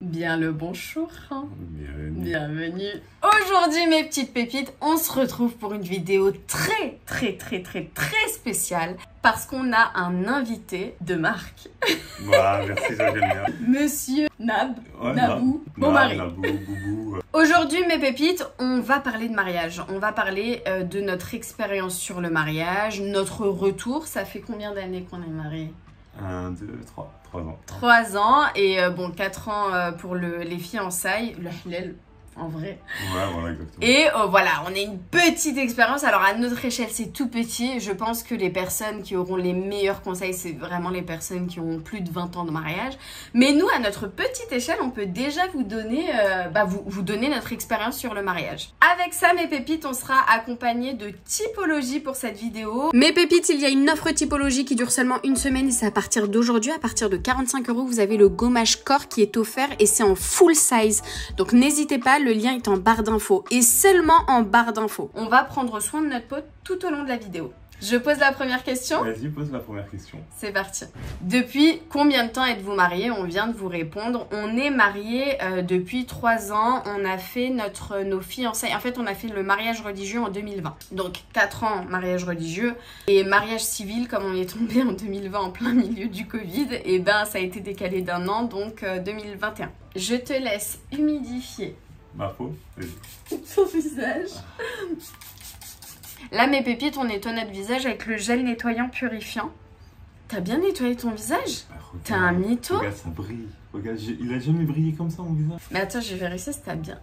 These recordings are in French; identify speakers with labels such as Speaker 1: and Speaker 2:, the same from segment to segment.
Speaker 1: Bien le bonjour.
Speaker 2: Bienvenue.
Speaker 1: Bienvenue. Aujourd'hui mes petites pépites, on se retrouve pour une vidéo très spéciale parce qu'on a un invité de marque.
Speaker 2: Voilà, merci, ça j'aime bien.
Speaker 1: Monsieur Nab,
Speaker 2: Ouais,
Speaker 1: Nabou, mon mari.
Speaker 2: Nabou, Boubou.
Speaker 1: Aujourd'hui mes pépites, on va parler de mariage. On va parler de notre expérience sur le mariage, notre retour. Ça fait combien d'années qu'on est mariés?
Speaker 2: 1, 2, 3 ans.
Speaker 1: 3 ans et bon 4 ans pour les fiançailles, le halal en vrai.
Speaker 2: Ouais, voilà, exactement.
Speaker 1: Et voilà, on a une petite expérience. Alors à notre échelle, c'est tout petit. Je pense que les personnes qui auront les meilleurs conseils, c'est vraiment les personnes qui ont plus de 20 ans de mariage. Mais nous, à notre petite échelle, on peut déjà vous donner, vous donner notre expérience sur le mariage. Avec ça, mes pépites, on sera accompagné de typologie pour cette vidéo. Mes pépites, il y a une offre typologie qui dure seulement une semaine et c'est à partir d'aujourd'hui. À partir de 45 €, vous avez le gommage corps qui est offert et c'est en full size. Donc n'hésitez pas. Le lien est en barre d'infos et seulement en barre d'infos. On va prendre soin de notre peau tout au long de la vidéo. Je pose la première question.
Speaker 2: Vas-y, pose la première question.
Speaker 1: C'est parti. Depuis combien de temps êtes-vous mariés? On vient de vous répondre. On est mariés depuis 3 ans. On a fait nos fiançailles. En fait, on a fait le mariage religieux en 2020. Donc 4 ans mariage religieux et mariage civil comme on est tombé en 2020 en plein milieu du Covid. Et ben ça a été décalé d'1 an, donc 2021. Je te laisse humidifier
Speaker 2: Ma peau, vas-y.
Speaker 1: ton visage. Là, mes pépites, on nettoie notre visage avec le gel nettoyant purifiant. T'as bien nettoyé ton visage? T'es un mytho?
Speaker 2: Regarde, ça brille. Regarde, il a jamais brillé comme ça, mon visage.
Speaker 1: Mais attends, je vais vérifier si t'as bien.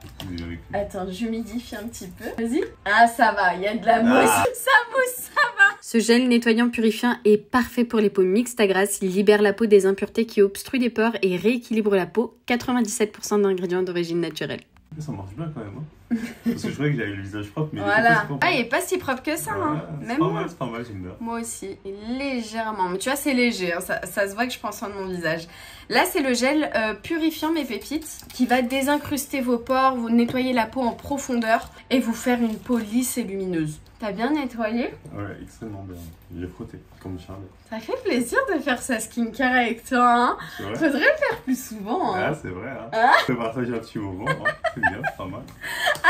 Speaker 1: Attends, j'humidifie un petit peu. Vas-y. Ah, ça va, il y a de la mousse. Ça mousse, ça va. Ce gel nettoyant purifiant est parfait pour les peaux mixtes à grasse. Il libère la peau des impuretés qui obstruent les pores et rééquilibre la peau. 97% d'ingrédients d'origine naturelle.
Speaker 2: Ça marche bien quand même, hein. Parce que je croyais que j'avais le visage propre, mais
Speaker 1: voilà. Ah, il est pas si propre que ça, hein. Même moi.
Speaker 2: C'est pas mal, j'aime bien.
Speaker 1: Moi aussi, légèrement. Mais tu vois, c'est léger, hein. Ça se voit que je prends soin de mon visage. Là, c'est le gel purifiant, mes pépites, qui va désincruster vos pores, vous nettoyer la peau en profondeur et vous faire une peau lisse et lumineuse. T'as bien nettoyé?
Speaker 2: Ouais, extrêmement bien. J'ai frotté, comme Charles.
Speaker 1: Ça fait plaisir de faire sa skincare avec toi, hein.
Speaker 2: C'est vrai.
Speaker 1: Faudrait le faire plus souvent, hein.
Speaker 2: Ah, c'est vrai, hein.
Speaker 1: Ah.
Speaker 2: Je te partage un petit moment, hein. C'est bien, c'est pas mal.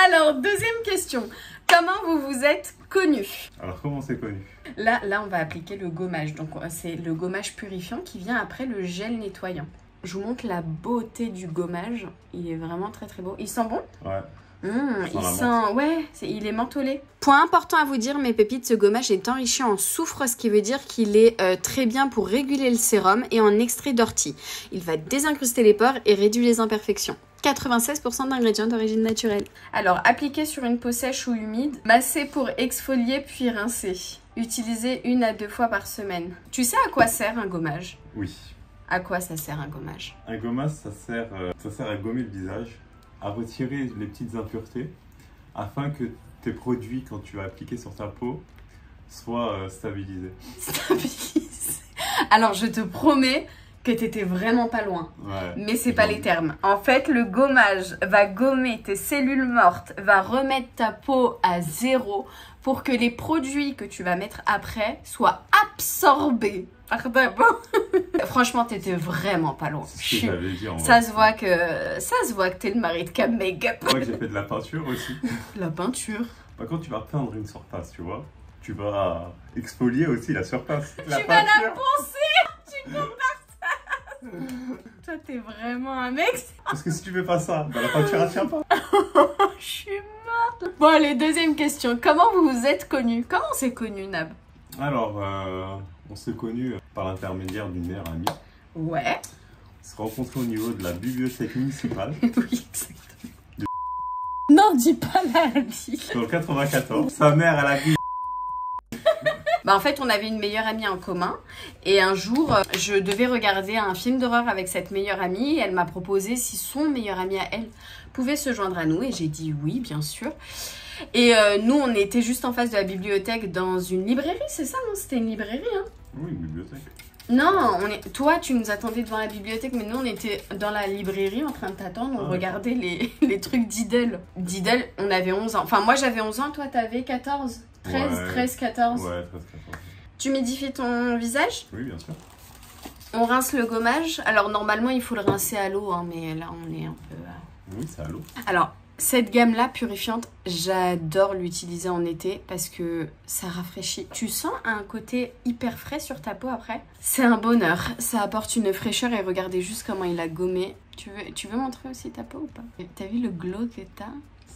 Speaker 1: Alors, deuxième question. Comment vous vous êtes connus?
Speaker 2: Alors, comment c'est connu?
Speaker 1: Là, on va appliquer le gommage. Donc, c'est le gommage purifiant qui vient après le gel nettoyant. Je vous montre la beauté du gommage. Il est vraiment très beau. Il sent bon?
Speaker 2: Ouais.
Speaker 1: Il est mentholé. Point important à vous dire, mes pépites, ce gommage est enrichi en soufre, ce qui veut dire qu'il est très bien pour réguler le sérum et en extrait d'ortie. Il va désincruster les pores et réduire les imperfections. 96% d'ingrédients d'origine naturelle. Alors, appliquez sur une peau sèche ou humide, massez pour exfolier puis rincer. Utilisez 1 à 2 fois par semaine. Tu sais à quoi sert un gommage?
Speaker 2: Oui.
Speaker 1: À quoi ça sert un gommage?
Speaker 2: Un gommage, ça sert à gommer le visage, à retirer les petites impuretés, afin que tes produits, quand tu vas appliquer sur ta peau, soient stabilisés.
Speaker 1: Stabilisés. Alors, je te promets que t'étais vraiment pas loin.
Speaker 2: Ouais,
Speaker 1: mais c'est pas les termes. En fait, le gommage va gommer tes cellules mortes, va remettre ta peau à 0 pour que les produits que tu vas mettre après soient absorbés par ta peau. Franchement, t'étais vraiment pas loin.
Speaker 2: C'est ce que j'avais dit en
Speaker 1: Ça
Speaker 2: vrai.
Speaker 1: se voit que t'es le mari de Cam Makeup.
Speaker 2: Moi, j'ai fait de la peinture aussi.
Speaker 1: La peinture.
Speaker 2: Quand tu vas peindre une surface, tu vois, tu vas exfolier aussi la surface.
Speaker 1: Tu vas la poncer. Tu compares ça. Toi, t'es vraiment un mec.
Speaker 2: Parce que si tu fais pas ça, la peinture elle tient pas.
Speaker 1: Je suis morte. Bon, allez, deuxième question. Comment vous vous êtes connus? Comment on s'est connus, Nab?
Speaker 2: Alors, on s'est connus par l'intermédiaire d'une meilleure amie.
Speaker 1: Ouais.
Speaker 2: On s'est rencontrés au niveau de la bibliothèque municipale.
Speaker 1: Oui, exactement. Non, dis pas la vie.
Speaker 2: Dans le 94. Sa mère, elle a dit...
Speaker 1: En fait, on avait une meilleure amie en commun et un jour, je devais regarder un film d'horreur avec cette meilleure amie et elle m'a proposé si son meilleur ami à elle pouvait se joindre à nous et j'ai dit oui, bien sûr. Et nous, on était juste en face de la bibliothèque dans une librairie, c'est ça, non? C'était une librairie, hein?
Speaker 2: Oui, une bibliothèque.
Speaker 1: Non, toi, tu nous attendais devant la bibliothèque, mais nous, on était dans la librairie en train de t'attendre. On regardait les trucs d'Idel. D'Idel, on avait 11 ans. Enfin, moi, j'avais 11 ans, toi, t'avais 14 13, 14.
Speaker 2: Ouais, 13, 14.
Speaker 1: Tu humidifies ton visage?
Speaker 2: Oui, bien sûr.
Speaker 1: On rince le gommage. Alors normalement il faut le rincer à l'eau, hein, mais là on est un peu...
Speaker 2: Oui, c'est à l'eau.
Speaker 1: Alors, cette gamme-là, purifiante, j'adore l'utiliser en été parce que ça rafraîchit. Tu sens un côté hyper frais sur ta peau après. C'est un bonheur. Ça apporte une fraîcheur et regardez juste comment il a gommé. Tu veux montrer aussi ta peau ou pas? T'as vu le glow que t'as?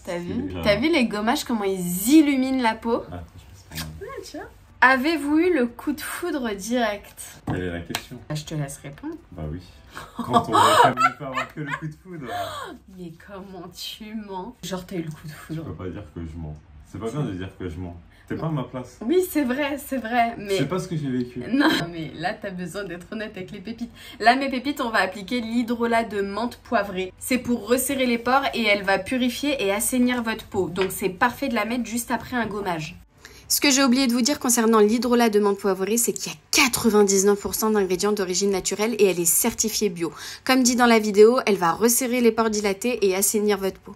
Speaker 1: T'as vu les gommages, comment ils illuminent la peau?
Speaker 2: Ah, je pense pas.
Speaker 1: Tu vois. Avez-vous eu le coup de foudre direct?
Speaker 2: Quelle est la question?
Speaker 1: Je te laisse répondre.
Speaker 2: Bah oui. Quand on va ne pas avoir que le coup de foudre.
Speaker 1: Mais comment tu mens? Genre t'as eu le coup de
Speaker 2: Je
Speaker 1: foudre.
Speaker 2: peux pas dire que je mens. C'est pas bien de dire que je mens. T'es pas à ma place.
Speaker 1: Oui, c'est vrai, mais...
Speaker 2: C'est pas ce que j'ai vécu.
Speaker 1: Non, mais là, t'as besoin d'être honnête avec les pépites. Là, mes pépites, on va appliquer l'hydrolat de menthe poivrée. C'est pour resserrer les pores et elle va purifier et assainir votre peau. Donc, c'est parfait de la mettre juste après un gommage. Ce que j'ai oublié de vous dire concernant l'hydrolat de menthe poivrée, c'est qu'il y a 99% d'ingrédients d'origine naturelle et elle est certifiée bio. Comme dit dans la vidéo, elle va resserrer les pores dilatés et assainir votre peau.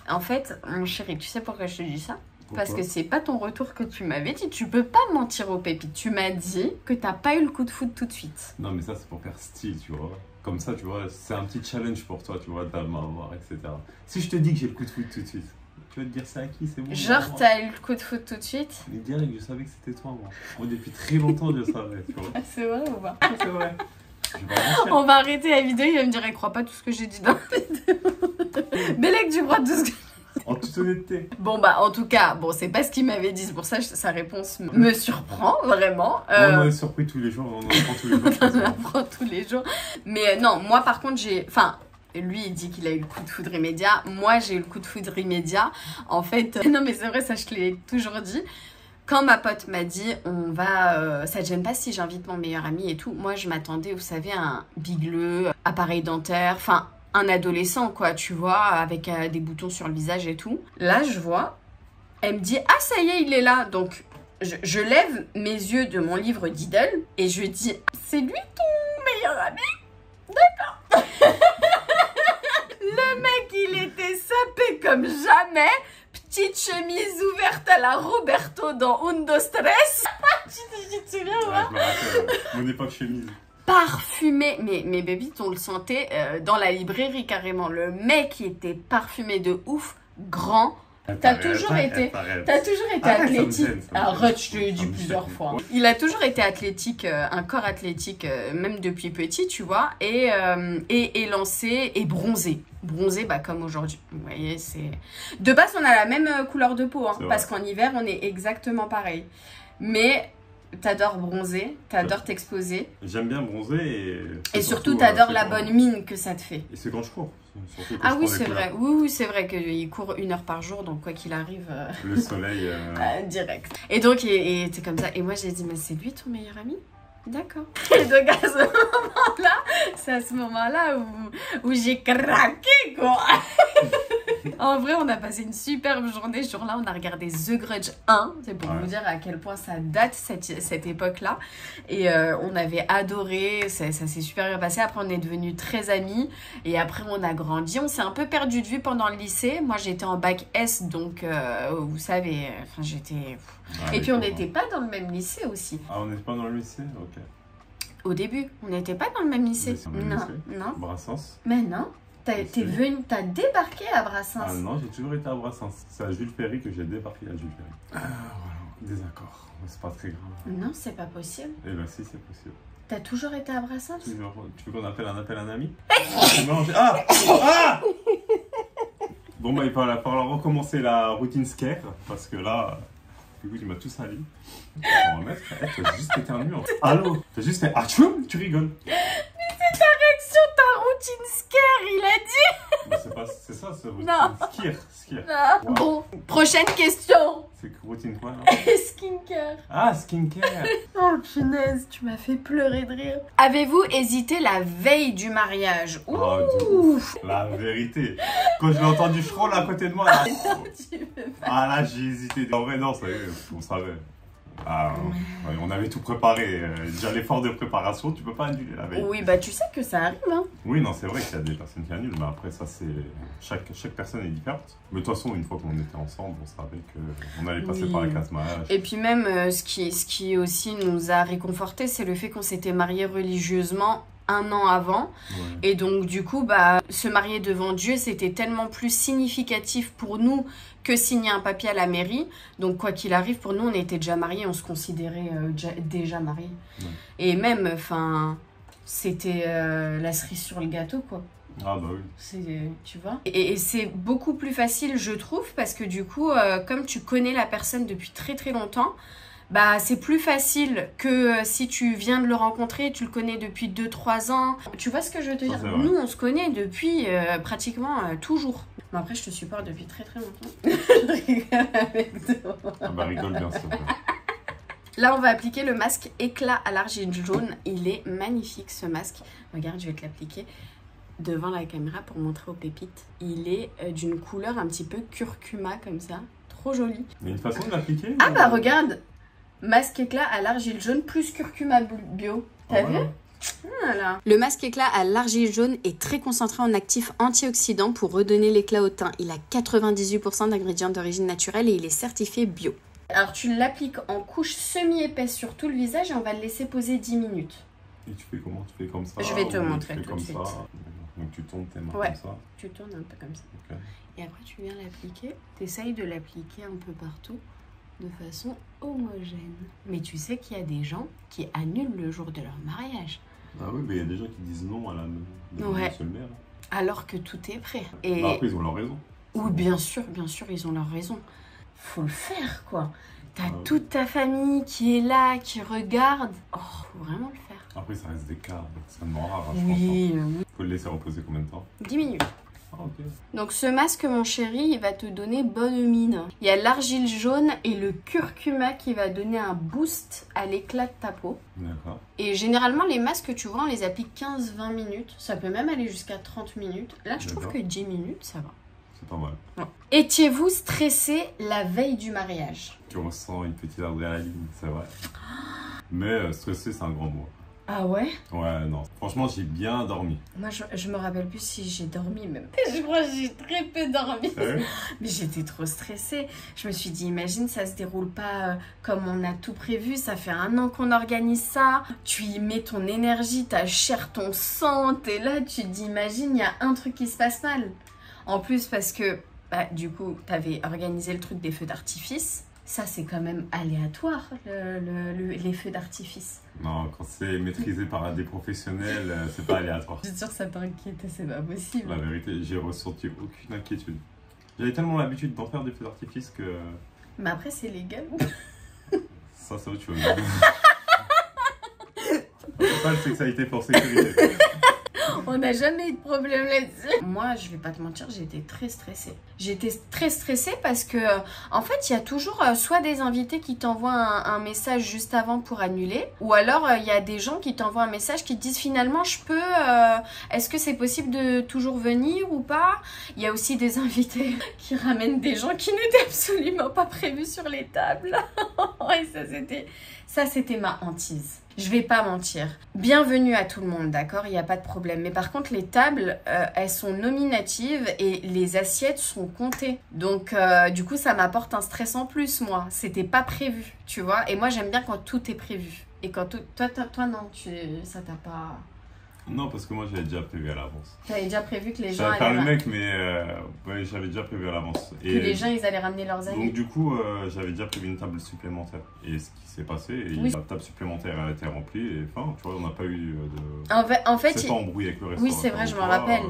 Speaker 1: En fait, mon chéri, tu sais pourquoi je te dis ça? Parce que c'est pas ton retour que tu m'avais dit. Tu peux pas mentir aux pépites. Tu m'as dit que t'as pas eu le coup de foudre tout de suite.
Speaker 2: Non, mais ça, c'est pour faire style, tu vois. Comme ça, tu vois, c'est un petit challenge pour toi, tu vois, d'avoir, etc. Si je te dis que j'ai le coup de foudre tout de suite, tu vas te dire c'est à qui? C'est bon.
Speaker 1: Genre, t'as eu le coup de foudre tout de suite?
Speaker 2: Mais direct, je savais que c'était toi, moi. Moi, depuis très longtemps, je savais, tu vois.
Speaker 1: C'est vrai ou pas?
Speaker 2: C'est vrai.
Speaker 1: On va arrêter la vidéo, il va me dire, elle croit pas tout ce que j'ai dit dans la vidéo. Bélec, tu crois tout ce que...
Speaker 2: En toute honnêteté.
Speaker 1: Bon bah en tout cas, bon c'est pas ce qu'il m'avait dit, c'est pour ça que sa réponse me surprend vraiment.
Speaker 2: On est surpris tous les jours, on en apprend tous les jours.
Speaker 1: On en apprend tous les jours. Mais non, moi par contre j'ai... Enfin, lui il dit qu'il a eu le coup de foudre immédiat, moi j'ai eu le coup de foudre immédiat. En fait, non mais c'est vrai, ça je te l'ai toujours dit. Quand ma pote m'a dit, on va... ça te gêne pas si j'invite mon meilleur ami et tout. Moi je m'attendais, vous savez, à un bigleux, appareil dentaire, enfin... un adolescent quoi, tu vois, avec des boutons sur le visage et tout. Là, je vois, elle me dit « Ah, ça y est, il est là !» Donc, je lève mes yeux de mon livre Diddle et je dis « C'est lui ton meilleur ami ?» D'accord. Le mec, il était sapé comme jamais. Petite chemise ouverte à la Roberto dans Undo Stress. Tu te souviens ou pas?
Speaker 2: Je me rappelle, mon époque chemise.
Speaker 1: Parfumé, mais baby, on le sentait dans la librairie carrément. Le mec il était parfumé de ouf, grand. T'as toujours été athlétique. Arrête, je te l'ai dit plusieurs fois. Il a toujours été athlétique, un corps athlétique, même depuis petit, tu vois, et élancé et bronzé. Bronzé, bah comme aujourd'hui. Vous voyez, c'est... De base, on a la même couleur de peau, hein, parce qu'en hiver, on est exactement pareil. Mais... T'adores bronzer, t'adores t'exposer.
Speaker 2: J'aime bien bronzer
Speaker 1: et surtout t'adores la bonne mine que ça te fait.
Speaker 2: Et c'est quand je cours.
Speaker 1: Ah oui, c'est vrai. Oui, c'est vrai qu'il court 1 heure par jour, donc quoi qu'il arrive...
Speaker 2: Le soleil...
Speaker 1: direct. Et donc, c'est comme ça. Et moi, j'ai dit, mais c'est lui ton meilleur ami? D'accord. Et donc, c'est à ce moment-là où j'ai craqué, quoi. En vrai, on a passé une superbe journée. Ce jour-là, on a regardé The Grudge 1. C'est pour vous dire à quel point ça date, cette époque-là. Et on avait adoré. Ça s'est super bien passé. Après, on est devenus très amis. Et après, on a grandi. On s'est un peu perdu de vue pendant le lycée. Moi, j'étais en bac S. Donc, vous savez, enfin, j'étais... Et puis, on n'était pas dans le même lycée aussi.
Speaker 2: Ah, on n'était pas dans le lycée? Ok.
Speaker 1: Au début, on n'était pas dans le même lycée. Non.
Speaker 2: Brassens?
Speaker 1: Mais non. T'as débarqué à Brassens.
Speaker 2: Ah non, j'ai toujours été à Brassens. C'est à Jules Ferry que j'ai débarqué à Jules Ferry. Ah voilà, désaccord. C'est pas très grave.
Speaker 1: Non, c'est pas possible.
Speaker 2: Eh ben si, c'est possible.
Speaker 1: T'as toujours été à Brassens?
Speaker 2: Toujours. Tu veux qu'on appelle un ami? Ah Bon bah il va falloir recommencer la routine scare. Parce que là, du coup, tu m'as tout sali. On va remettre. T'as juste éternué. Allô? T'as juste fait... Ah tu rigoles.
Speaker 1: Ta routine scare, il a dit.
Speaker 2: C'est ça, c'est routine.
Speaker 1: Non.
Speaker 2: Skier.
Speaker 1: Wow. Bon, prochaine question.
Speaker 2: C'est routine quoi là?
Speaker 1: Skincare.
Speaker 2: Ah, skincare.
Speaker 1: Oh punaise, tu m'as fait pleurer de rire. Avez-vous hésité la veille du mariage?
Speaker 2: Ouf. La vérité. Quand je l'ai entendu frôle à côté de moi là. Ah là, j'ai hésité. En vrai, non, ça y est, on savait. Ah, ouais, on avait tout préparé. Déjà l'effort de préparation, tu peux pas annuler la veille.
Speaker 1: Oui, bah tu sais que ça arrive, hein.
Speaker 2: Oui, non, c'est vrai qu'il y a des personnes qui annulent, mais après ça, c'est chaque personne est différente. Mais de toute façon, une fois qu'on était ensemble, on savait qu'on allait passer par la case mariage.
Speaker 1: Et puis même, ce qui aussi nous a réconforté, c'est le fait qu'on s'était mariés religieusement un an avant.
Speaker 2: Ouais.
Speaker 1: Et donc, du coup, se marier devant Dieu, c'était tellement plus significatif pour nous que signer un papier à la mairie. Donc, quoi qu'il arrive, pour nous, on était déjà mariés, on se considérait déjà mariés.
Speaker 2: Ouais.
Speaker 1: Et même, enfin, c'était la cerise sur le gâteau, quoi.
Speaker 2: Ah bah oui.
Speaker 1: Tu vois. Et c'est beaucoup plus facile, je trouve, parce que du coup, comme tu connais la personne depuis très très longtemps, c'est plus facile que si tu viens de le rencontrer, tu le connais depuis 2-3 ans. Tu vois ce que je veux te dire? Nous, on se connaît depuis pratiquement toujours. Bon, après, je te supporte depuis très très longtemps. Je rigole avec toi.
Speaker 2: Ah bah rigole bien, s'il te plaît.
Speaker 1: Là, on va appliquer le masque éclat à l'argile jaune. Il est magnifique, ce masque. Regarde, je vais te l'appliquer devant la caméra pour montrer aux pépites. Il est d'une couleur un petit peu curcuma comme ça. Trop joli.
Speaker 2: Il y a une façon de l'appliquer?
Speaker 1: Ah regarde, masque éclat à l'argile jaune plus curcuma bio. T'as vu? Voilà. Le masque éclat à l'argile jaune est très concentré en actifs antioxydants pour redonner l'éclat au teint. Il a 98% d'ingrédients d'origine naturelle et il est certifié bio. Alors tu l'appliques en couche semi-épaisse sur tout le visage et on va le laisser poser 10 minutes.
Speaker 2: Et tu fais comment? Tu fais comme ça?
Speaker 1: Je vais te montrer
Speaker 2: tu fais
Speaker 1: tout de suite.
Speaker 2: Ça. Donc tu tournes tes mains
Speaker 1: comme
Speaker 2: ça?
Speaker 1: Tu tournes un peu comme ça.
Speaker 2: Okay.
Speaker 1: Et après tu viens l'appliquer. T'essayes de l'appliquer un peu partout de façon homogène. Mais tu sais qu'il y a des gens qui annulent le jour de leur mariage.
Speaker 2: Ah oui, mais il y a des gens qui disent non à la monsieur le maire.
Speaker 1: Alors que tout est prêt. Et
Speaker 2: après, ils ont leur raison.
Speaker 1: Oui, bien sûr, ils ont leur raison. Faut le faire, quoi. T'as toute ta famille qui est là, qui regarde. Oh, faut vraiment le faire.
Speaker 2: Après, ça reste des cas extrêmement rares, je
Speaker 1: oui,
Speaker 2: pense. Oui. Faut le laisser reposer combien de temps?
Speaker 1: 10 minutes.
Speaker 2: Ah, ok.
Speaker 1: Donc ce masque, mon chéri, il va te donner bonne mine. Il y a l'argile jaune et le curcuma qui va donner un boost à l'éclat de ta peau.
Speaker 2: D'accord.
Speaker 1: Et généralement, les masques, tu vois, on les applique 15-20 minutes. Ça peut même aller jusqu'à 30 minutes. Là, je trouve que 10 minutes, ça va.
Speaker 2: C'est pas mal.
Speaker 1: Ouais. Étiez-vous stressé la veille du mariage?
Speaker 2: Tu ressens une petite adrénaline, c'est vrai. Mais stressé, c'est un grand mot.
Speaker 1: Ah ouais?
Speaker 2: Ouais, non. Franchement, j'ai bien dormi.
Speaker 1: Moi, je me rappelle plus si j'ai dormi même. Je crois que j'ai très peu dormi. Mais j'étais trop stressée. Je me suis dit, imagine, ça se déroule pas comme on a tout prévu. Ça fait 1 an qu'on organise ça. Tu y mets ton énergie, ta chair, ton sang. T'es là, tu te dis, imagine, il y a un truc qui se passe mal. En plus, parce que, du coup, t'avais organisé le truc des feux d'artifice. Ça, c'est quand même aléatoire, les feux d'artifice.
Speaker 2: Non, quand c'est maîtrisé par des professionnels, c'est pas aléatoire.
Speaker 1: Je suis sûre que ça t'inquiète, c'est pas possible.
Speaker 2: La vérité, j'ai ressenti aucune inquiétude. J'avais tellement l'habitude d'en faire des feux d'artifice que...
Speaker 1: Mais après, c'est légal.
Speaker 2: Ça, c'est autre chose. Le c'est que ça a été pour sécurité.
Speaker 1: On n'a jamais eu de problème là-dessus. Moi, je vais pas te mentir, j'ai été très stressée. J'étais très stressée parce que, en fait, il y a toujours soit des invités qui t'envoient un message juste avant pour annuler, ou alors il y a des gens qui t'envoient un message qui te disent finalement, je peux, est-ce que c'est possible de toujours venir ou pas? Il y a aussi des invités qui ramènent des gens qui n'étaient absolument pas prévus sur les tables. Et ça, c'était ma hantise. Je vais pas mentir. Bienvenue à tout le monde, d'accord? Il n'y a pas de problème. Mais par contre, les tables, elles sont nominatives et les assiettes sont comptées. Donc, du coup, ça m'apporte un stress en plus, moi. C'était pas prévu, tu vois? Et moi, j'aime bien quand tout est prévu. Et quand tout... Toi, non, ça t'a pas...
Speaker 2: Non, parce que moi, j'avais déjà prévu à l'avance.
Speaker 1: T'avais déjà prévu que les gens
Speaker 2: allaient... faire le mec, mais ouais, j'avais déjà prévu à l'avance.
Speaker 1: Que les gens, ils allaient ramener leurs amis.
Speaker 2: Donc, du coup, j'avais déjà prévu une table supplémentaire. Et ce qui s'est passé, la table supplémentaire a été remplie. Et enfin, tu vois, on n'a pas eu de...
Speaker 1: En fait,
Speaker 2: c'est pas embrouillé avec le restaurant.
Speaker 1: Oui, c'est vrai, je m'en rappelle.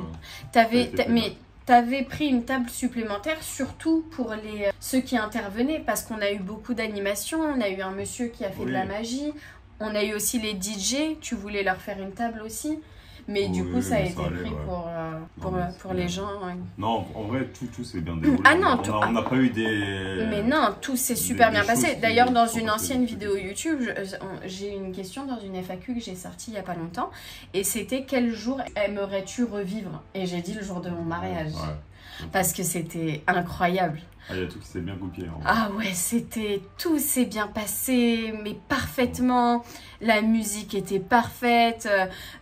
Speaker 1: T'avais pris une table supplémentaire, surtout pour ceux qui intervenaient, parce qu'on a eu beaucoup d'animations. On a eu un monsieur qui a fait de la magie. On a eu aussi les DJ, tu voulais leur faire une table aussi. Mais du coup, ça a été pris pour les gens. Ouais.
Speaker 2: Non, en vrai, tout s'est bien déroulé.
Speaker 1: Ah non,
Speaker 2: on n'a pas eu des...
Speaker 1: Mais non, tout s'est super bien passé. D'ailleurs, dans une ancienne vidéo YouTube, j'ai une question dans une FAQ que j'ai sortie il n'y a pas longtemps. Et c'était quel jour aimerais-tu revivre? Et j'ai dit le jour de mon mariage. Ouais. Parce que c'était incroyable.
Speaker 2: Ah, il y a tout qui s'est bien goupillé.
Speaker 1: Ah ouais, tout s'est bien passé, mais parfaitement. La musique était parfaite,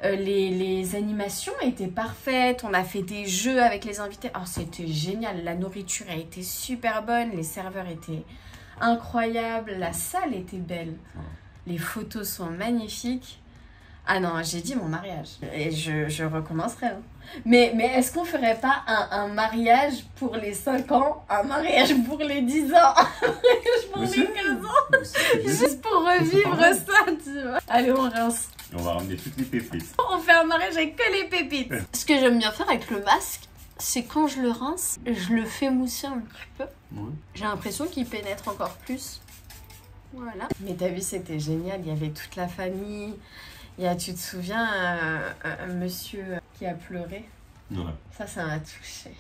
Speaker 1: les animations étaient parfaites, on a fait des jeux avec les invités. Oh, c'était génial, la nourriture a été super bonne, les serveurs étaient incroyables, la salle était belle. Les photos sont magnifiques. Ah non, j'ai dit mon mariage. Et je recommencerai. Hein. Mais est-ce qu'on ferait pas un mariage pour les 5 ans, un mariage pour les 10 ans, un mariage pour les 15 ans juste pour revivre ça, tu vois. Allez, on rince.
Speaker 2: Et on va ramener toutes les pépites.
Speaker 1: On fait un mariage avec que les pépites. Ce que j'aime bien faire avec le masque, c'est quand je le rince, je le fais mousser un petit peu. Ouais. J'ai l'impression qu'il pénètre encore plus. Voilà. Mais t'as vu, c'était génial. Il y avait toute la famille. Tu te souviens, un monsieur qui a pleuré? Ouais. Ça m'a touchée.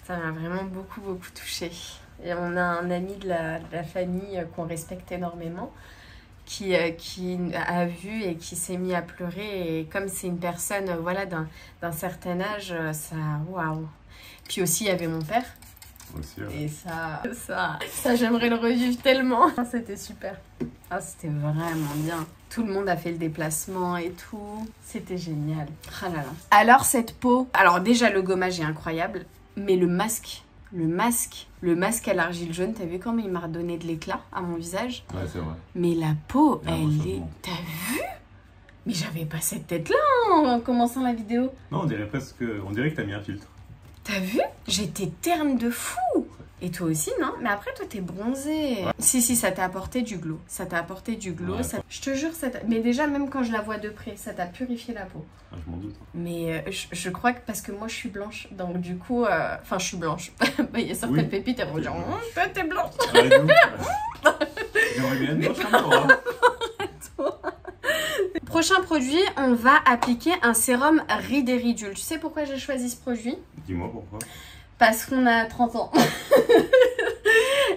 Speaker 1: Ça m'a vraiment beaucoup touchée. Et on a un ami de la famille qu'on respecte énormément qui a vu et qui s'est mis à pleurer. Et comme c'est une personne voilà, d'un certain âge, ça... Waouh. Puis aussi, il y avait mon père. Aussi, ouais. Et ça j'aimerais le revivre tellement. C'était super. Ah, c'était vraiment bien. Tout le monde a fait le déplacement et tout. C'était génial. Ah là là. Alors cette peau. Alors déjà le gommage est incroyable. Mais le masque à l'argile jaune, t'as vu comment il m'a redonné de l'éclat à mon visage? Ouais, c'est vrai. Mais la peau, elle est... T'as vu? Mais j'avais pas cette tête-là en commençant la vidéo. Non, on dirait que t'as mis un filtre. T'as vu? J'étais terne de fou. Et toi aussi, non? Mais après, toi, t'es bronzée. Ouais. Si, ça t'a apporté du glow. Ça t'a apporté du glow. Ouais, je te jure, mais déjà, même quand je la vois de près, ça t'a purifié la peau. Ah, je m'en doute. Mais je crois que parce que moi, je suis blanche. Donc, du coup... Enfin, je suis blanche. Il y a certaines pépites, elles vont dire « Toi, t'es blanche. » J'aimerais bien être blanche comme toi. Prochain produit, on va appliquer un sérum rides et ridules. Tu sais pourquoi j'ai choisi ce produit? Dis-moi pourquoi. Parce qu'on a 30 ans.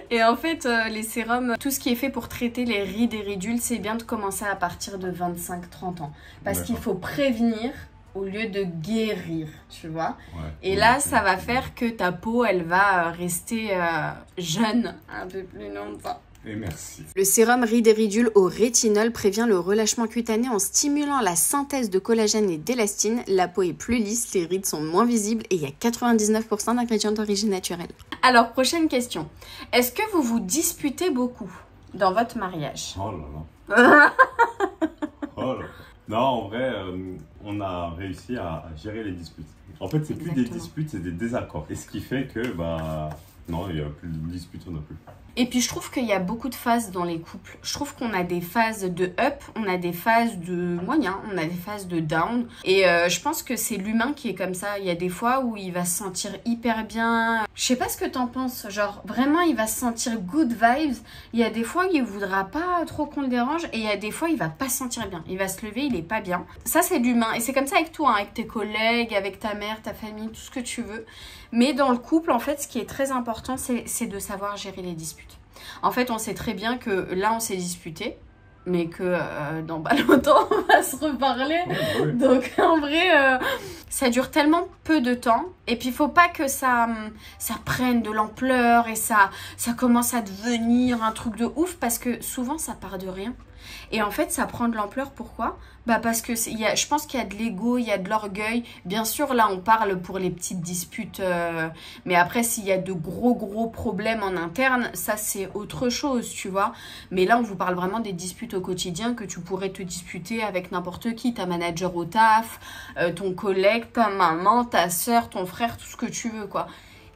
Speaker 1: Et en fait, les sérums, tout ce qui est fait pour traiter les rides et ridules, c'est bien de commencer à partir de 25-30 ans. Parce qu'il faut prévenir au lieu de guérir, tu vois. Ouais, et là, ça va faire que ta peau, elle va rester jeune un peu plus longtemps. Et merci. Le sérum rides et ridules au rétinol prévient le relâchement cutané en stimulant la synthèse de collagène et d'élastine. La peau est plus lisse, les rides sont moins visibles et il y a 99% d'ingrédients d'origine naturelle. Alors, prochaine question. Est-ce que vous vous disputez beaucoup dans votre mariage? Oh là là. Oh là. Non, en vrai, on a réussi à gérer les disputes. En fait, c'est plus des disputes, c'est des désaccords. Et ce qui fait que, non, il n'y a plus de disputes, on n'a plus. Et puis je trouve qu'il y a beaucoup de phases dans les couples. Je trouve qu'on a des phases de up, on a des phases de moyen, on a des phases de down. Et je pense que c'est l'humain qui est comme ça. Il y a des fois où il va se sentir hyper bien. Je sais pas ce que t'en penses. Genre vraiment il va se sentir good vibes. Il y a des fois il voudra pas trop qu'on le dérange. Et il y a des fois il va pas se sentir bien. Il va se lever, il est pas bien. Ça c'est l'humain. Et c'est comme ça avec toi, hein, avec tes collègues, avec ta mère, ta famille, tout ce que tu veux. Mais dans le couple, en fait, ce qui est très important, c'est de savoir gérer les disputes. En fait, on sait très bien que là, on s'est disputé, mais que dans pas longtemps, on va se reparler. Ouais. Donc, en vrai, ça dure tellement peu de temps. Et puis, il faut pas que ça prenne de l'ampleur et ça commence à devenir un truc de ouf parce que souvent, ça part de rien. Et en fait, ça prend de l'ampleur. Pourquoi? Parce que je pense qu'il y a de l'ego, il y a de l'orgueil. Bien sûr, là, on parle pour les petites disputes. Mais après, s'il y a de gros problèmes en interne, ça, c'est autre chose, tu vois. Mais là, on vous parle vraiment des disputes au quotidien que tu pourrais te disputer avec n'importe qui. Ta manager au taf, ton collègue, ta maman, ta soeur, ton frère, tout ce que tu veux, quoi.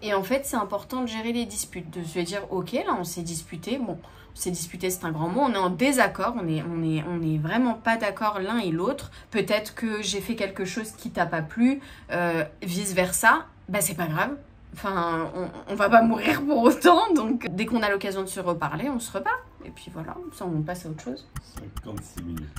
Speaker 1: Et en fait, c'est important de gérer les disputes. De se dire, ok, là, on s'est disputé. Bon, on s'est disputé, c'est un grand mot. On est en désaccord. On est vraiment pas d'accord l'un et l'autre. Peut-être que j'ai fait quelque chose qui t'a pas plu. Vice-versa. C'est pas grave. Enfin, on va pas mourir pour autant. Donc, dès qu'on a l'occasion de se reparler, on se reparle. Et puis voilà, ça, on passe à autre chose. 56 minutes.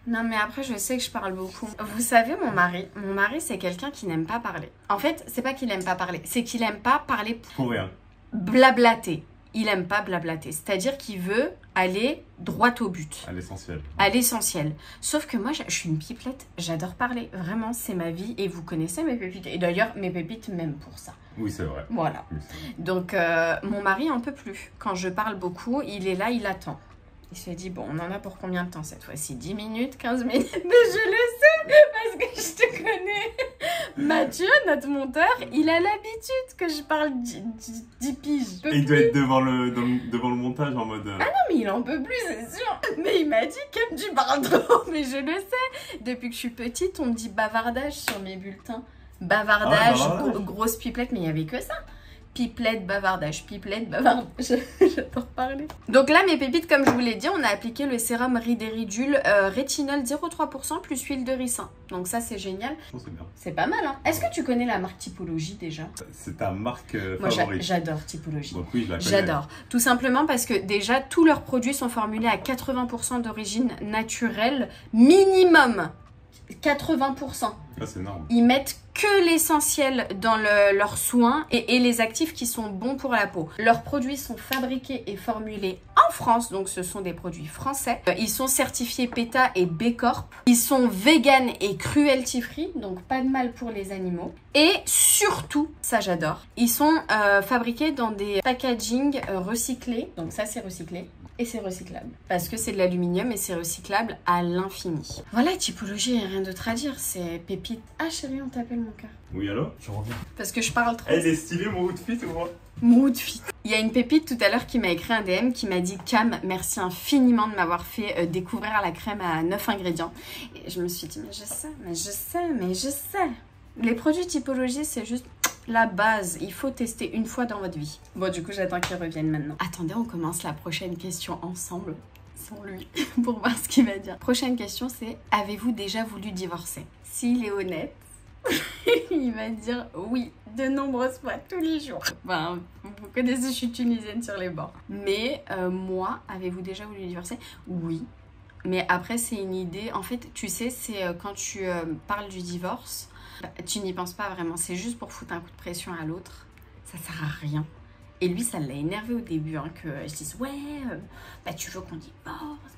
Speaker 1: Non, mais après, je sais que je parle beaucoup. Vous savez, mon mari, c'est quelqu'un qui n'aime pas parler. En fait, c'est pas qu'il n'aime pas parler, c'est qu'il n'aime pas parler pour rien. Blablater. Il aime pas blablater. C'est-à-dire qu'il veut aller droit au but. À l'essentiel. À l'essentiel. Sauf que moi, je suis une pipelette. J'adore parler. Vraiment, c'est ma vie. Et vous connaissez mes pépites. Et d'ailleurs, mes pépites m'aiment pour ça. Oui, c'est vrai. Voilà. Oui, c'est vrai. Donc, mon mari un peu plus. Quand je parle beaucoup, il est là, il attend. Il se dit, bon, on en a pour combien de temps cette fois-ci? 10 minutes, 15 minutes? Mais je le sais, Parce que je te connais. Mathieu, notre monteur, il a l'habitude que je parle 10 piges.
Speaker 2: Et il doit être devant le montage en mode...
Speaker 1: Ah non, mais il en peut plus, c'est sûr. Mais il m'a dit que tu parles trop. Mais je le sais. Depuis que je suis petite, on me dit bavardage sur mes bulletins. Bavardage, grosse pipelette, mais il n'y avait que ça. Pipelette, bavardage, j'adore parler. Donc là, mes pépites, comme je vous l'ai dit, on a appliqué le sérum Rideridul rétinol 0,3% plus huile de ricin. Donc ça, c'est génial.
Speaker 2: C'est bien.
Speaker 1: C'est pas mal, hein. Est-ce que tu connais la marque Typologie déjà?
Speaker 2: C'est ta marque
Speaker 1: Moi,
Speaker 2: favorite.
Speaker 1: J'adore Typologie.
Speaker 2: Donc oui, je la connais.
Speaker 1: J'adore. Tout simplement parce que déjà, tous leurs produits sont formulés à 80% d'origine naturelle minimum. 80%.
Speaker 2: Ah, c'est énorme.
Speaker 1: Ils mettent que l'essentiel dans leurs soins et les actifs qui sont bons pour la peau. Leurs produits sont fabriqués et formulés en France, donc ce sont des produits français. Ils sont certifiés PETA et B Corp. Ils sont vegan et cruelty free, donc pas de mal pour les animaux. Et surtout, ça j'adore, ils sont fabriqués dans des packaging recyclés, donc ça c'est recyclé. Et c'est recyclable. Parce que c'est de l'aluminium et c'est recyclable à l'infini. Voilà, Typologie, il n'y a rien d'autre à dire. C'est pépite. Ah chérie, on t'appelle mon cœur.
Speaker 2: Oui, allô? Je reviens.
Speaker 1: Parce que je parle trop.
Speaker 2: Elle est stylée mon outfit ou moi?
Speaker 1: Mon outfit. Il y a une pépite tout à l'heure qui m'a écrit un DM qui m'a dit Cam, merci infiniment de m'avoir fait découvrir la crème à 9 ingrédients. Et je me suis dit, mais je sais. Les produits Typologie, c'est juste... la base, il faut tester une fois dans votre vie. Bon, du coup, j'attends qu'il revienne maintenant. Attendez, on commence la prochaine question ensemble, sans lui, pour voir ce qu'il va dire. Prochaine question, c'est avez-vous déjà voulu divorcer? S'il est honnête, il va dire oui, de nombreuses fois, tous les jours. Ben, vous connaissez, je suis tunisienne sur les bords. Mais moi, avez-vous déjà voulu divorcer? Oui. Mais après, c'est une idée. En fait, tu sais, c'est quand tu parles du divorce... tu n'y penses pas vraiment, c'est juste pour foutre un coup de pression à l'autre, ça sert à rien. Et lui, ça l'a énervé au début, hein, que je dise ouais, bah tu veux qu'on divorce,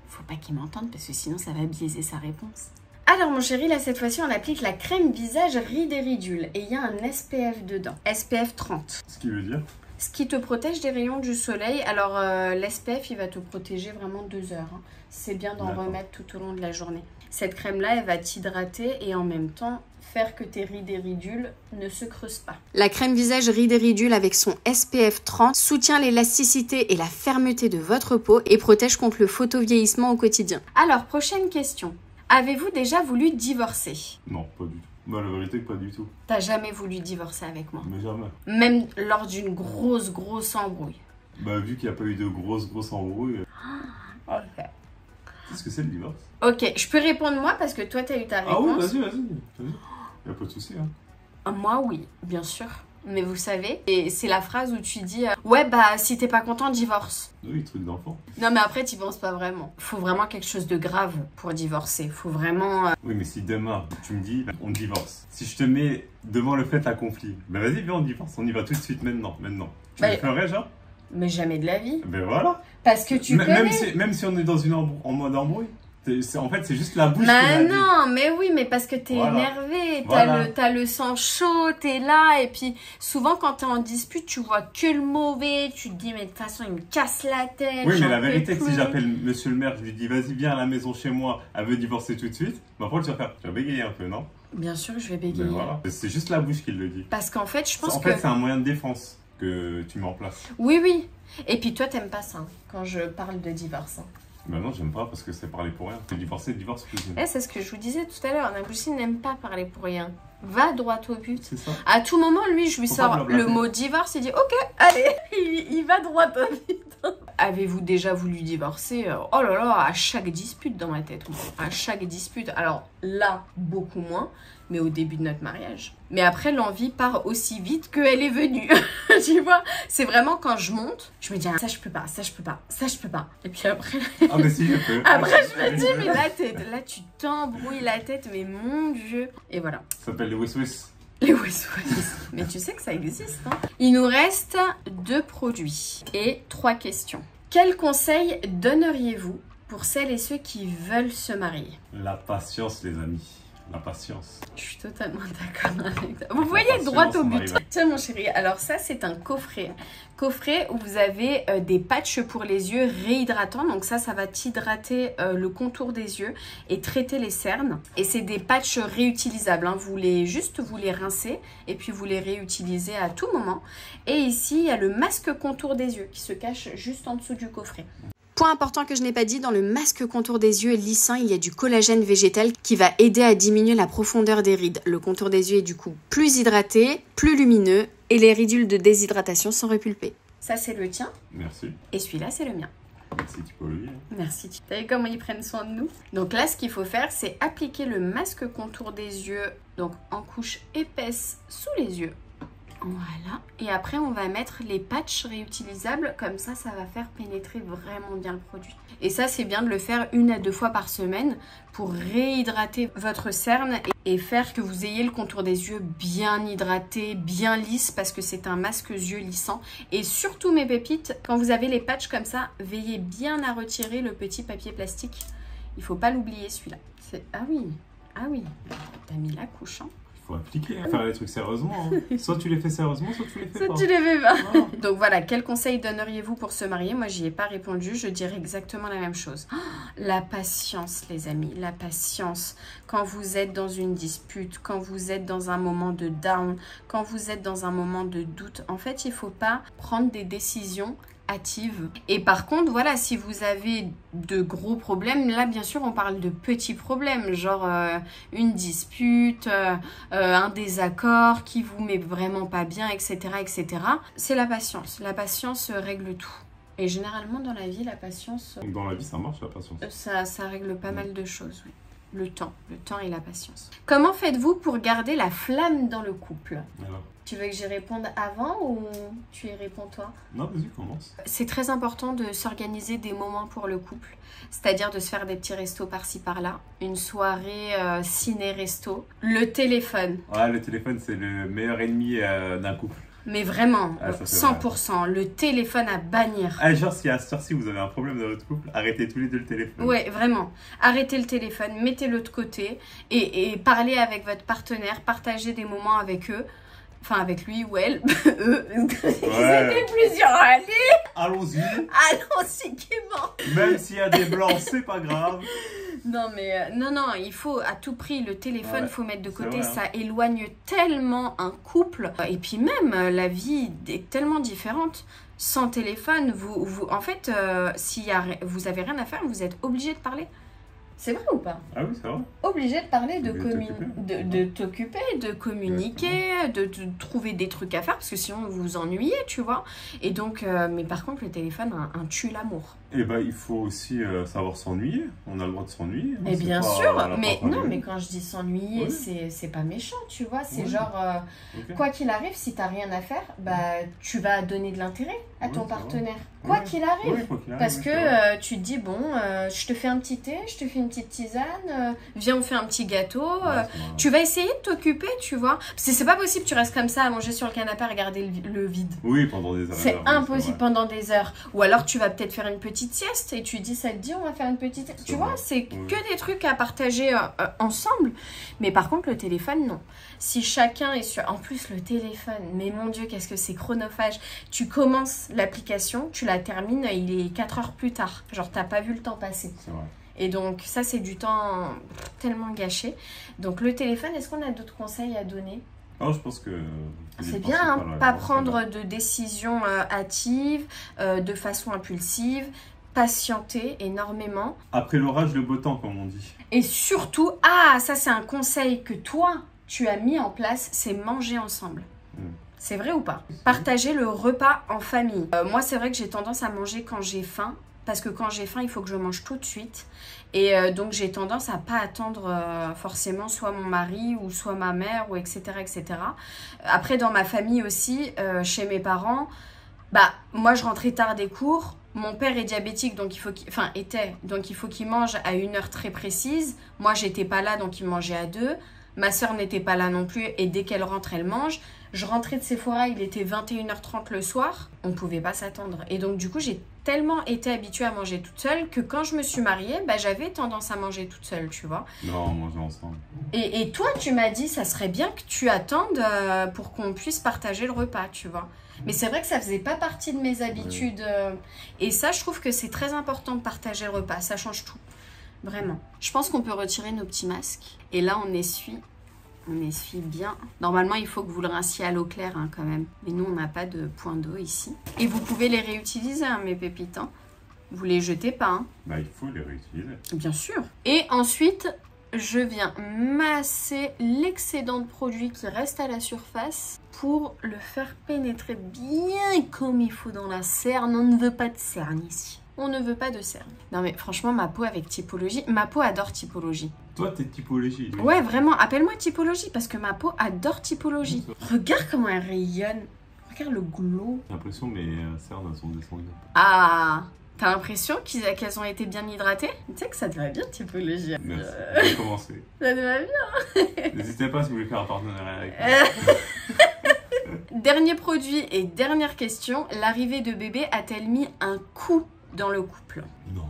Speaker 1: faut pas qu'il m'entende parce que sinon ça va biaiser sa réponse. Alors mon chéri, là cette fois-ci on applique la crème visage Rideridul et il y a un SPF dedans, SPF 30.
Speaker 2: Ce qui veut dire?
Speaker 1: Ce qui te protège des rayons du soleil. Alors l'SPF il va te protéger vraiment 2 heures, hein. C'est bien d'en remettre tout au long de la journée. Cette crème-là, elle va t'hydrater et en même temps faire que tes rides et ridules ne se creusent pas. La crème visage Rideridul avec son SPF 30 soutient l'élasticité et la fermeté de votre peau et protège contre le photovieillissement au quotidien. Alors, prochaine question. Avez-vous déjà voulu divorcer?
Speaker 2: Non, pas du tout. Bah, la vérité, pas du tout.
Speaker 1: T'as jamais voulu divorcer avec moi?
Speaker 2: Mais jamais.
Speaker 1: Même lors d'une grosse embrouille?
Speaker 2: Bah, vu qu'il n'y a pas eu de grosse embrouille...
Speaker 1: Ok.
Speaker 2: Qu'est-ce que c'est le divorce?
Speaker 1: Ok, je peux répondre moi parce que toi t'as eu ta réponse.
Speaker 2: Ah oui, vas-y. Y a pas de souci, hein.
Speaker 1: Moi oui, bien sûr. Mais vous savez, et c'est la phrase où tu dis ouais bah si t'es pas content, divorce.
Speaker 2: Oui, truc d'enfant.
Speaker 1: Non mais après t'y penses pas vraiment. Faut vraiment quelque chose de grave pour divorcer. Faut vraiment...
Speaker 2: Oui mais si demain tu me dis on divorce, si je te mets devant le fait accompli, bah vas-y viens on divorce, on y va tout de suite maintenant. Tu le ferais genre?
Speaker 1: Mais jamais de la vie.
Speaker 2: Ben voilà.
Speaker 1: Parce que tu connais.
Speaker 2: Même si on est dans en mode embrouille. En fait, c'est juste la bouche.
Speaker 1: Bah non, mais oui, mais parce que t'es énervé, t'as le sang chaud, t'es là, et puis souvent quand t'es en dispute, tu vois que le mauvais, tu te dis mais de toute façon il me casse la tête.
Speaker 2: Oui, mais la vérité, c'est que si j'appelle monsieur le maire, je lui dis vas-y viens à la maison chez moi, elle veut divorcer tout de suite, bah après tu vas bégayer un peu, non?
Speaker 1: Bien sûr que je vais bégayer.
Speaker 2: Voilà. C'est juste la bouche qui le dit.
Speaker 1: Parce qu'en fait, je pense que...
Speaker 2: En fait, c'est un moyen de défense que tu mets en place.
Speaker 1: Oui. Et puis toi, t'aimes pas ça, hein, quand je parle de divorce. Hein.
Speaker 2: Ben non, j'aime pas parce que c'est parler pour rien. Divorcer, divorce cuisine.
Speaker 1: C'est ce que je vous disais tout à l'heure. Naboussine n'aime pas parler pour rien. Va droit au but.
Speaker 2: C'est ça.
Speaker 1: À tout moment, lui, je lui sors le mot divorce. Il dit ok, allez, il va droit au but. Avez-vous déjà voulu divorcer? Oh là là, à chaque dispute dans ma tête. Moi. À chaque dispute. Alors là, beaucoup moins. Mais au début de notre mariage. Mais après, l'envie part aussi vite qu'elle est venue. Tu vois? C'est vraiment quand je monte, je me dis, ah, ça je peux pas, ça je peux pas, ça je peux pas. Et puis après...
Speaker 2: Ah mais si, je peux.
Speaker 1: Après, je me dis, mais là tu t'embrouilles la tête, mais mon Dieu. Et voilà.
Speaker 2: Ça s'appelle les Wiss.
Speaker 1: Les Wiss. Mais tu sais que ça existe. Hein. Il nous reste 2 produits et 3 questions. Quels conseils donneriez-vous pour celles et ceux qui veulent se marier?
Speaker 2: La patience, les amis. La patience.
Speaker 1: Je suis totalement d'accord avec toi. Vous voyez, droit au but. Tiens mon chéri, alors ça c'est un coffret. Coffret où vous avez des patchs pour les yeux réhydratants. Donc ça va t'hydrater le contour des yeux et traiter les cernes. Et c'est des patchs réutilisables. Hein. Vous les rincez et puis vous les réutilisez à tout moment. Et ici, il y a le masque contour des yeux qui se cache juste en dessous du coffret. Point important que je n'ai pas dit, dans le masque contour des yeux lissant, il y a du collagène végétal qui va aider à diminuer la profondeur des rides. Le contour des yeux est du coup plus hydraté, plus lumineux et les ridules de déshydratation sont repulpées. Ça c'est le tien.
Speaker 2: Merci.
Speaker 1: Et celui-là c'est le mien.
Speaker 2: Merci Typologie.
Speaker 1: Merci. T'as vu comment ils prennent soin de nous? Donc là ce qu'il faut faire c'est appliquer le masque contour des yeux donc en couche épaisse sous les yeux. Voilà, et après on va mettre les patchs réutilisables, comme ça va faire pénétrer vraiment bien le produit. Et ça c'est bien de le faire 1 à 2 fois par semaine pour réhydrater votre cerne et faire que vous ayez le contour des yeux bien hydraté, bien lisse, parce que c'est un masque yeux lissant. Et surtout mes pépites, quand vous avez les patchs comme ça, veillez bien à retirer le petit papier plastique. Il faut pas l'oublier celui-là. Ah oui, t'as mis la couche hein.
Speaker 2: Faut appliquer, faire les trucs sérieusement. Hein. Soit tu les fais sérieusement, soit tu les fais pas.
Speaker 1: Soit tu les fais pas. Ah. Donc voilà, quel conseil donneriez-vous pour se marier? Moi, j'y ai pas répondu, je dirais exactement la même chose. Oh, la patience, les amis, la patience. Quand vous êtes dans une dispute, quand vous êtes dans un moment de down, quand vous êtes dans un moment de doute, en fait, il faut pas prendre des décisions hâtives. Et par contre, voilà, si vous avez de gros problèmes, là, bien sûr, on parle de petits problèmes, genre une dispute, un désaccord qui vous met vraiment pas bien, etc., etc. C'est la patience. La patience règle tout. Et généralement, dans la vie, la patience...
Speaker 2: Donc dans la vie, ça marche, la patience.
Speaker 1: Ça règle pas mal de choses, oui. Le temps et la patience. Comment faites-vous pour garder la flamme dans le couple?
Speaker 2: Alors.
Speaker 1: Tu veux que j'y réponde avant ou tu y réponds toi?
Speaker 2: Non, vas-y, commence.
Speaker 1: C'est très important de s'organiser des moments pour le couple. C'est-à-dire de se faire des petits restos par-ci par-là. Une soirée ciné-resto. Le téléphone.
Speaker 2: Ouais, le téléphone, c'est le meilleur ennemi d'un couple.
Speaker 1: Mais vraiment,
Speaker 2: ah,
Speaker 1: 100%, vrai. Le téléphone à bannir.
Speaker 2: Ah, genre, si à cette heure-ci vous avez un problème dans votre couple, arrêtez tous les deux le téléphone.
Speaker 1: Ouais, vraiment. Arrêtez le téléphone, mettez-le de côté et parlez avec votre partenaire, partagez des moments avec eux. Enfin, avec lui ou elle, eux, ils étaient plusieurs.
Speaker 2: Allons-y.
Speaker 1: Allons-y, Clément.
Speaker 2: Même s'il y a des blancs, c'est pas grave.
Speaker 1: Non, mais non, il faut à tout prix, le téléphone, faut mettre de côté.
Speaker 2: Vrai, hein.
Speaker 1: Ça éloigne tellement un couple. Et puis même, la vie est tellement différente. Sans téléphone, en fait, vous avez rien à faire, vous êtes obligé de parler. C'est vrai ou pas?
Speaker 2: Ah oui, c'est vrai.
Speaker 1: Obligé de parler, de t'occuper, de communiquer, de trouver des trucs à faire, parce que sinon vous vous ennuyez, tu vois. Et donc, mais par contre, le téléphone tue l'amour.
Speaker 2: Et bah, il faut aussi savoir s'ennuyer. On a le droit de s'ennuyer.
Speaker 1: Mais bien sûr, mais non, mais quand je dis s'ennuyer, c'est pas méchant, tu vois. C'est genre, quoi qu'il arrive, si t'as rien à faire, bah, tu vas donner de l'intérêt à ton partenaire. Quoi qu'il arrive. Parce que tu te dis, bon, je te fais un petit thé, je te fais une petite tisane, viens, on fait un petit gâteau. Tu vas essayer de t'occuper, tu vois. Parce que c'est pas possible, tu restes comme ça, allongé sur le canapé à regarder le vide.
Speaker 2: Oui, pendant des heures.
Speaker 1: C'est impossible pendant des heures. Ou alors tu vas peut-être faire une petite sieste et tu dis, ça te dit, on va faire une petite sieste. Tu vois, c'est que des trucs à partager ensemble. Mais par contre, le téléphone, non. Si chacun est sur... En plus, le téléphone, mais mon Dieu, qu'est-ce que c'est chronophage. Tu commences l'application, tu la termines, il est 4 heures plus tard. Genre, t'as pas vu le temps passer.
Speaker 2: C'est vrai.
Speaker 1: Et donc, ça, c'est du temps tellement gâché. Donc, le téléphone, est-ce qu'on a d'autres conseils à donner?
Speaker 2: Oh, je pense que...
Speaker 1: C'est bien, hein, pas prendre de décisions hâtives, de façon impulsive, patienter énormément.
Speaker 2: Après l'orage, le beau temps, comme on dit.
Speaker 1: Et surtout, ça c'est un conseil que toi, tu as mis en place, c'est manger ensemble. C'est vrai ou pas? Partager le repas en famille. Moi, c'est vrai que j'ai tendance à manger quand j'ai faim. Parce que quand j'ai faim, il faut que je mange tout de suite. Et donc, j'ai tendance à pas attendre forcément soit mon mari ou soit ma mère, ou etc., etc. Après, dans ma famille aussi, chez mes parents, bah, moi, je rentrais tard des cours. Mon père est diabétique, donc il faut qu'il mange à une heure très précise. Moi, j'étais pas là, donc il mangeait à 2. Ma sœur n'était pas là non plus, et dès qu'elle rentre, elle mange. Je rentrais de Sephora, il était 21h30 le soir. On pouvait pas s'attendre. Et donc, du coup, j'ai tellement été habituée à manger toute seule que quand je me suis mariée, bah, j'avais tendance à manger toute seule, tu vois.
Speaker 2: Non, manger ensemble.
Speaker 1: Et toi, tu m'as dit, ça serait bien que tu attendes pour qu'on puisse partager le repas, tu vois. Mais c'est vrai que ça faisait pas partie de mes habitudes. Et ça, je trouve que c'est très important de partager le repas. Ça change tout. Vraiment. Je pense qu'on peut retirer nos petits masques. Et là, on essuie bien. Normalement, il faut que vous le rinciez à l'eau claire hein, quand même. Mais nous, on n'a pas de point d'eau ici. Et vous pouvez les réutiliser, hein, mes pépites. Hein. Vous les jetez pas. Hein.
Speaker 2: Bah, il faut les réutiliser.
Speaker 1: Bien sûr. Et ensuite, je viens masser l'excédent de produit qui reste à la surface pour le faire pénétrer bien comme il faut dans la cerne. On ne veut pas de cerne ici. On ne veut pas de cerne. Non mais franchement, ma peau avec Typologie, ma peau adore Typologie.
Speaker 2: Toi, t'es Typologie.
Speaker 1: Ouais, vraiment, appelle-moi Typologie parce que ma peau adore Typologie. Regarde comment elle rayonne. Regarde le glow.
Speaker 2: J'ai l'impression que mes cernes sont descendues.
Speaker 1: Ah, t'as l'impression qu'elles ont été bien hydratées? Tu sais que ça te va bien Typologie.
Speaker 2: Merci. Je vais commencer.
Speaker 1: Ça te va bien.
Speaker 2: N'hésitez pas si vous voulez faire un partenariat avec moi.
Speaker 1: Dernier produit et dernière question. L'arrivée de bébé a-t-elle mis un coup dans le couple?
Speaker 2: Non.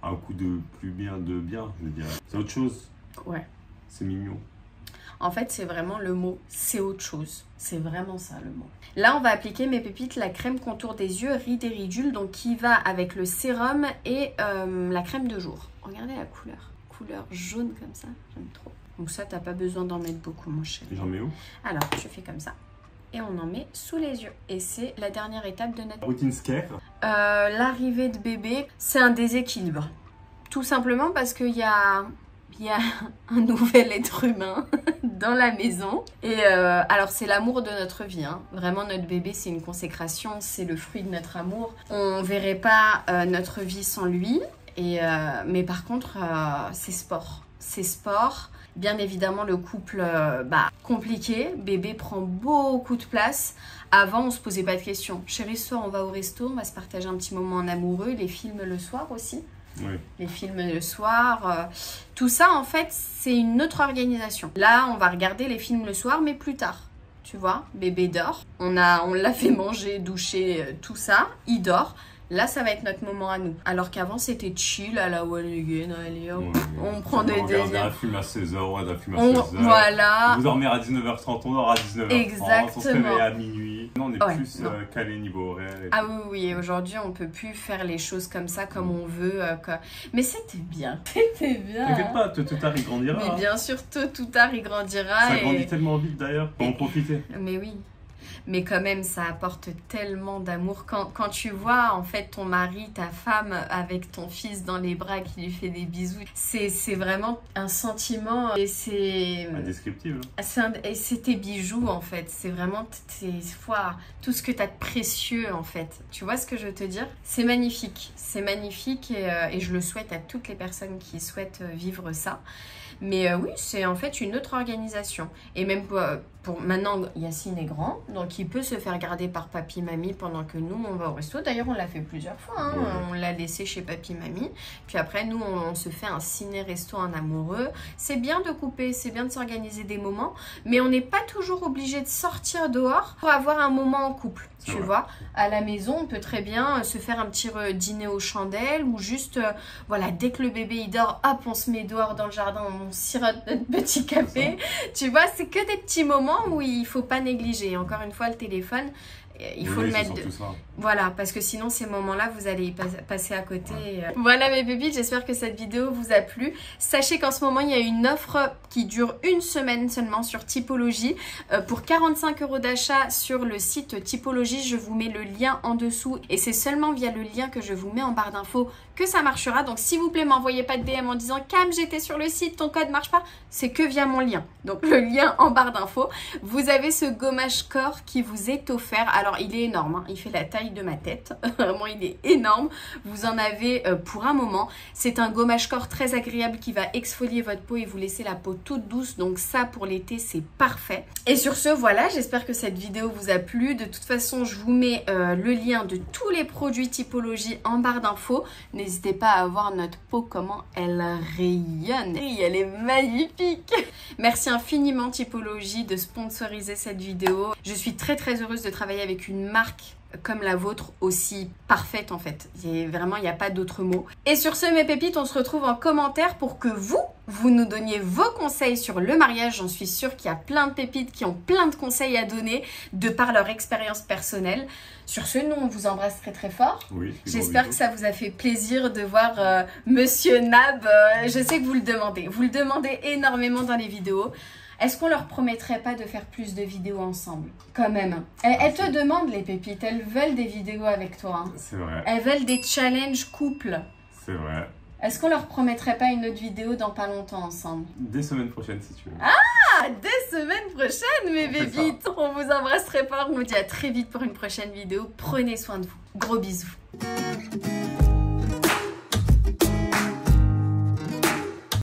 Speaker 2: Un coup de bien, je dirais. C'est autre chose.
Speaker 1: Ouais.
Speaker 2: C'est mignon.
Speaker 1: En fait, c'est vraiment le mot. C'est autre chose. C'est vraiment ça le mot. Là, on va appliquer mes pépites, la crème contour des yeux Ridéridule, donc qui va avec le sérum et la crème de jour. Regardez la couleur. Couleur jaune comme ça. J'aime trop. Donc ça, t'as pas besoin d'en mettre beaucoup, mon chéri.
Speaker 2: Et j'en mets où?
Speaker 1: Alors, tu fais comme ça. Et on en met sous les yeux. Et c'est la dernière étape de notre
Speaker 2: routine scare.
Speaker 1: L'arrivée de bébé, c'est un déséquilibre. Tout simplement parce qu'il y a un nouvel être humain dans la maison. Et alors, c'est l'amour de notre vie. Hein. Vraiment, notre bébé, c'est une consécration. C'est le fruit de notre amour. On ne verrait pas notre vie sans lui. Mais par contre, c'est sport. C'est sport. Bien évidemment, le couple, compliqué. Bébé prend beaucoup de place. Avant, on se posait pas de questions. Chérie, ce soir, on va au resto, on va se partager un petit moment en amoureux. Les films le soir aussi.
Speaker 2: Oui.
Speaker 1: Les films le soir. Tout ça, en fait, c'est une autre organisation. Là, on va regarder les films le soir, mais plus tard. Tu vois, bébé dort. On l'a fait manger, doucher, tout ça. Il dort. Là, ça va être notre moment à nous. Alors qu'avant, c'était chill à la One Again. Allez, on prend des
Speaker 2: désirs. On regarde un film à 16h, on regarde un film à 16h.
Speaker 1: Voilà.
Speaker 2: Vous dormir à 19h30, on dort à 19h30.
Speaker 1: Exactement.
Speaker 2: On se réveille à minuit. Non, on est plus calé niveau horaire.
Speaker 1: Ah oui. Aujourd'hui, on peut plus faire les choses comme ça, comme on veut. Mais c'était bien. C'était bien.
Speaker 2: T'inquiète pas, tôt ou tard, il grandira.
Speaker 1: Mais bien sûr, tôt ou tard, il grandira.
Speaker 2: Ça grandit tellement vite d'ailleurs. Faut en profiter.
Speaker 1: Mais oui. Mais quand même, ça apporte tellement d'amour. Quand tu vois, en fait, ton mari, ta femme, avec ton fils dans les bras qui lui fait des bisous, c'est vraiment un sentiment. Et c'est...
Speaker 2: indescriptible.
Speaker 1: Et c'est tes bijoux, en fait. C'est vraiment tout ce que tu as de précieux, en fait. Tu vois ce que je veux te dire? C'est magnifique. C'est magnifique et je le souhaite à toutes les personnes qui souhaitent vivre ça. Mais oui, c'est en fait une autre organisation. Et même pour maintenant, Yacine est grand, donc il peut se faire garder par papy, mamie pendant que nous, on va au resto. D'ailleurs, on l'a fait plusieurs fois. Hein. Ouais. On l'a laissé chez papy, mamie. Puis après, nous, on se fait un ciné-resto en amoureux. C'est bien de couper, c'est bien de s'organiser des moments, mais on n'est pas toujours obligé de sortir dehors pour avoir un moment en couple. Tu vois, à la maison, on peut très bien se faire un petit dîner aux chandelles ou juste, voilà, dès que le bébé il dort, hop, on se met dehors dans le jardin, on sirote notre petit café. Tu vois, c'est que des petits moments où il faut pas négliger. Encore une fois, le téléphone, il faut le mettre de... Voilà, parce que sinon ces moments-là, vous allez y passer à côté. Ouais. Voilà mes pépites, j'espère que cette vidéo vous a plu. Sachez qu'en ce moment, il y a une offre qui dure une semaine seulement sur Typologie. Pour 45 € d'achat sur le site Typologie, je vous mets le lien en dessous. Et c'est seulement via le lien que je vous mets en barre d'infos que ça marchera. Donc s'il vous plaît, m'envoyez pas de DM en disant « Cam, j'étais sur le site, ton code marche pas ». C'est que via mon lien. Donc le lien en barre d'infos. Vous avez ce gommage corps qui vous est offert. Alors, Alors il est énorme, hein. Il fait la taille de ma tête, vraiment il est énorme. Vous en avez pour un moment. C'est un gommage corps très agréable qui va exfolier votre peau et vous laisser la peau toute douce. Donc ça pour l'été c'est parfait. Et sur ce voilà, j'espère que cette vidéo vous a plu. De toute façon je vous mets le lien de tous les produits Typologie en barre d'infos. N'hésitez pas à voir notre peau, comment elle rayonne. Et elle est magnifique. Merci infiniment Typologie de sponsoriser cette vidéo. Je suis très heureuse de travailler avec une marque comme la vôtre, aussi parfaite en fait. Vraiment, il n'y a pas d'autre mot. Et sur ce, mes pépites, on se retrouve en commentaire pour que vous nous donniez vos conseils sur le mariage. J'en suis sûre qu'il y a plein de pépites qui ont plein de conseils à donner de par leur expérience personnelle. Sur ce, nous, on vous embrasse très fort.
Speaker 2: Oui,
Speaker 1: j'espère que ça vous a fait plaisir de voir Monsieur Nab. Je sais que vous le demandez. Vous le demandez énormément dans les vidéos. Est-ce qu'on leur promettrait pas de faire plus de vidéos ensemble? Quand même. Elles te demandent, les pépites, elles veulent des vidéos avec toi. Hein.
Speaker 2: C'est vrai.
Speaker 1: Elles veulent des challenges couple.
Speaker 2: C'est vrai.
Speaker 1: Est-ce qu'on leur promettrait pas une autre vidéo dans pas longtemps ensemble?
Speaker 2: Dès semaine prochaine si tu veux.
Speaker 1: Ah, dès semaine prochaine, mes pépites. On vous embrasse très fort. On vous dit à très vite pour une prochaine vidéo. Prenez soin de vous. Gros bisous.